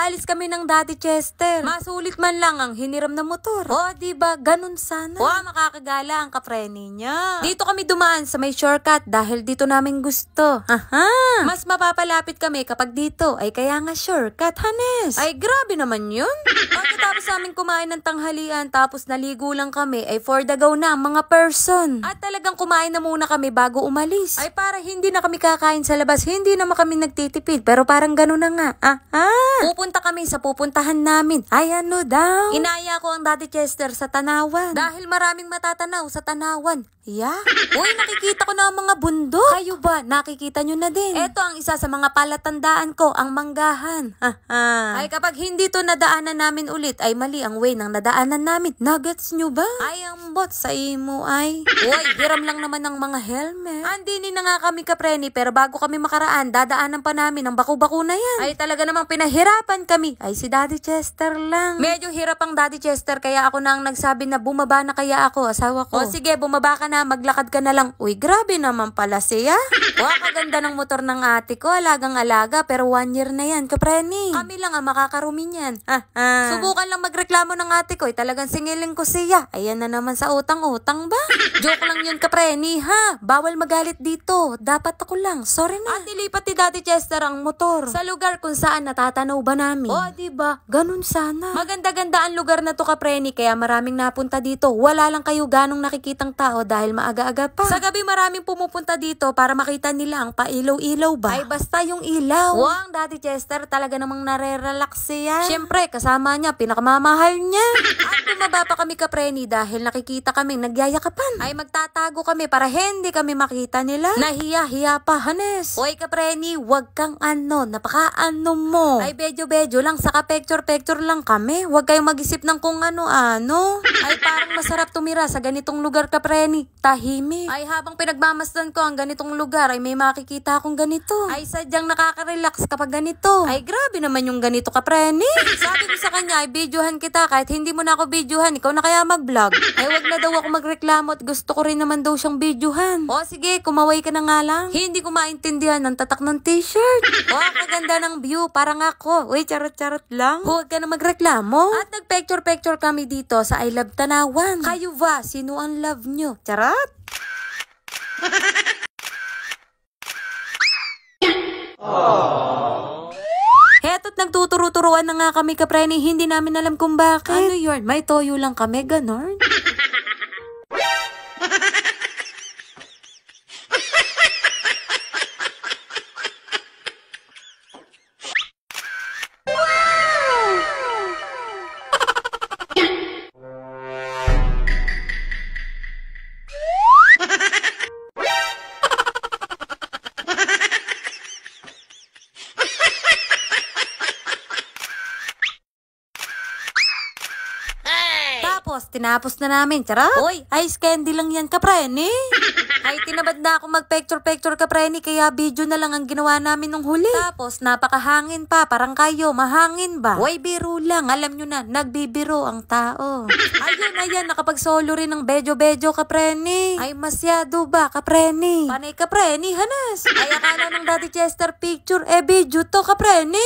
Paalis kami ng Daddy Chester. Masulit man lang ang hiniram na motor. O, diba? Ganun sana. O, makakagala ang kapreni niya. Dito kami dumaan sa may shortcut dahil dito namin gusto. Aha! Mas mapapalapit kami kapag dito. Ay kaya nga shortcut, Hanes. Ay grabe naman yun. Pagkatapos namin kumain ng tanghalian tapos naligo lang kami ay for the go na ang mga person. At talagang kumain na muna kami bago umalis. Ay para hindi na kami kakain sa labas, hindi naman kami nagtitipid. Pero parang gano'n na nga. Pupunta kami sa pupuntahan namin. Ay ano daw? Inaya ko ang Daddy Chester sa Tanawan. Dahil maraming matatanaw sa Tanawan. Yeah? Uy, nakikita ko na ang mga bundok. Kayo ba? Nakikita nyo na din. Ito ang isa sa mga palatandaan ko, ang manggahan. Ay kapag hindi to nadaanan namin ulit, ay mali ang way ng nadaanan namin. Nuggets nyo ba? Ay ang bot sa imo ay. Uy, hiram lang naman ng mga helmet. Andini na nga kami kapreni, pero bago kami makaraan, dadaanan pa namin ang baku-baku na yan. Ay talaga namang pinahirapan kami. Ay si Daddy Chester lang. Medyo hirap ang Daddy Chester, kaya ako na ang nagsabi na bumaba na kaya ako, asawa ko. O sige, bumaba ka na, maglakad ka na lang. Uy, grabe naman pala siya. Wow, kaganda ng motor ng ate ko, alagang-alaga, pero 1 year na yan, kapreni. Kami lang ang makakarumi niyan. Subukan lang magreklamo ng ate ko, talagang singiling ko siya. Ayan na naman sa utang-utang ba? Joke lang yun, kapreni, ha? Bawal magalit dito. Dapat ako lang, sorry na. At nilipat ni Daddy Chester ang motor sa lugar kung saan natatanaw ba namin. O, diba? Ganun sana. Maganda-ganda ang lugar na to, kapreni, kaya maraming napunta dito. Wala lang kayo ganong nakikitang tao dahil maaga-aga pa. Sa gabi maraming pumupunta dito para makita nila ang pailaw-ilaw ba? Ay basta yung ilaw. Wow, Daddy Chester talaga namang nare-relax siya. Siyempre, kasama niya, pinakamamahal niya. At bumaba pa kami kapreni dahil nakikita kaming nagyayakapan. Ay magtatago kami para hindi kami makita nila. Nahiya-hiya pa, Hanes. Oy kapreni, wag kang napaka-ano mo. Ay bedyo-bedyo lang, saka picture-picture lang kami. Wag kayong mag-isip ng kung ano-ano. Ay parang masarap tumira sa ganitong lugar kapreni. Tahimik. Ay habang pinagmamasdan ko ang ganitong lugar ay may makikita akong ganito. Ay sadyang nakaka-relax kapag ganito. Ay grabe naman yung ganito kapreni. Sabi ko sa kanya ay videohan kita kahit hindi mo na ako videohan, ikaw na kaya mag-vlog. Ay wag na daw ako magreklamo at gusto ko rin naman daw siyang videohan. O sige, kumaway ka na nga lang. Hindi ko maintindihan ng tatak ng t-shirt. O kaganda ng view, parang ako. Uy, charot-charot lang. Huwag ka na magreklamo. At nag-picture-picture kami dito sa I Love Tanawan. Kayo ba? Sino ang love nyo? Charot? Heto't nagtuturo-turuan na nga kami kapreni, hindi namin alam kung bakit. Ano yun? May toyo lang kami, ganon? Tapos, tinapos na namin. Charot? Uy, ice candy lang yan, kapreni. Ay, tinabad na ako mag-picture-picture, kapreni, kaya video na lang ang ginawa namin nung huli. Tapos, napakahangin pa. Parang kayo, mahangin ba? Uy, biro lang. Alam nyo na, nagbibiro ang tao. Ayun, ayan, nakapag-solo rin ng bedyo-bedyo, kapreni. Ay, masyado ba, kapreni? Panay, kapreni, Hanas. Ay, akala ng Daddy Chester picture, video to, kapreni.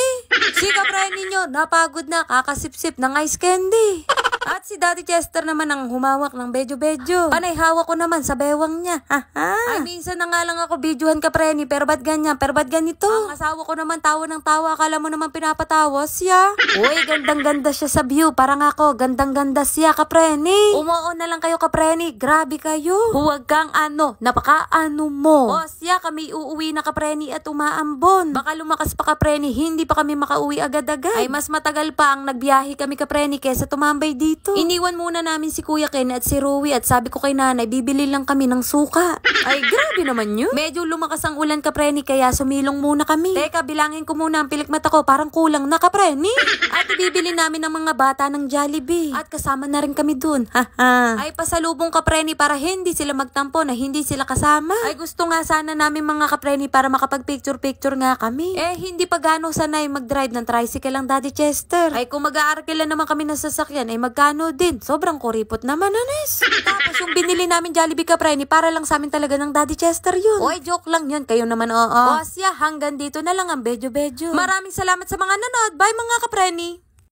Si kapreni nyo, napagod na, kakasip-sip ng ice candy. At si Daddy Chester naman ang humawak ng bedyo-bedyo. Panay hawak ko naman sa bewang niya. Ay, minsan na nga lang ako videohan kapreni, pero ba't ganyan, pero ba't ganito? Ang asawa ko naman tawa ng tawa, akala mo naman pinapatawa siya. Uy, gandang-ganda siya sa view, parang ako, gandang-ganda siya kapreni. Umuo na lang kayo kapreni, grabe kayo. Huwag kang napaka-ano mo. O siya, kami uuwi na kapreni at umaambon. Baka lumakas pa kapreni, hindi pa kami makauwi agad-agad. Ay, mas matagal pa ang nagbiyahe kami kapreni kesa tumambay dito. Iniwan muna namin si Kuya Ken at si Rowie at sabi ko kay nanay, bibili lang kami ng suka. Ay, grabe naman yun. Medyo lumakas ang ulan kapreni, kaya sumilong muna kami. Teka, bilangin ko muna ang pilikmata ko, parang kulang na kapreni. At ibibili namin ng mga bata ng Jollibee. At kasama na rin kami dun. Ay, pasalubong kapreni para hindi sila magtampo na hindi sila kasama. Ay, gusto nga sana namin mga kapreni para makapag-picture-picture nga kami. Eh, hindi pa gano'ng sanay mag-drive ng tricycle ang Daddy Chester. Ay, kung mag-aarkila naman kami ng sasakyan, ay magkano din. Sobra sobrang kuripot naman, Anes. Tapos yung binili namin Jollibee Kapreni, para lang sa amin talaga ng Daddy Chester yun. Oy, joke lang yun. Kayo naman, oo. Osya, hanggang dito na lang ang Bedyo Bedyo. Maraming salamat sa mga nanood. Bye mga Kapreni!